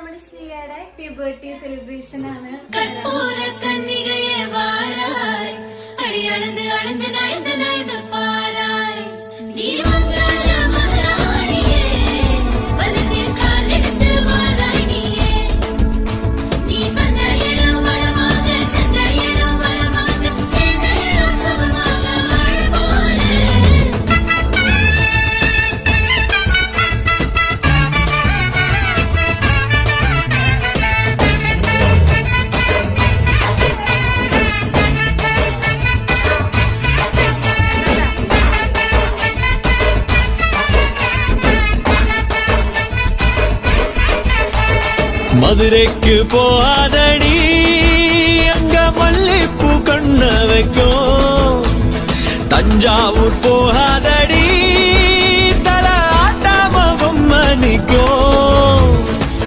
നമ്മുടെ ശ്രീയുടെ puberty celebration ആണ്. അടിയളന്ന് അളന്ന് നയന്ന് നയന്ന് പാരായ് നീ மதுரைக்கு போகாதடி அங்க மல்லிப்பூ கண்ண வைக்கும். தஞ்சாவூர் போகாதடி தல ஆட்டாம பொம்மை நிக்கும்.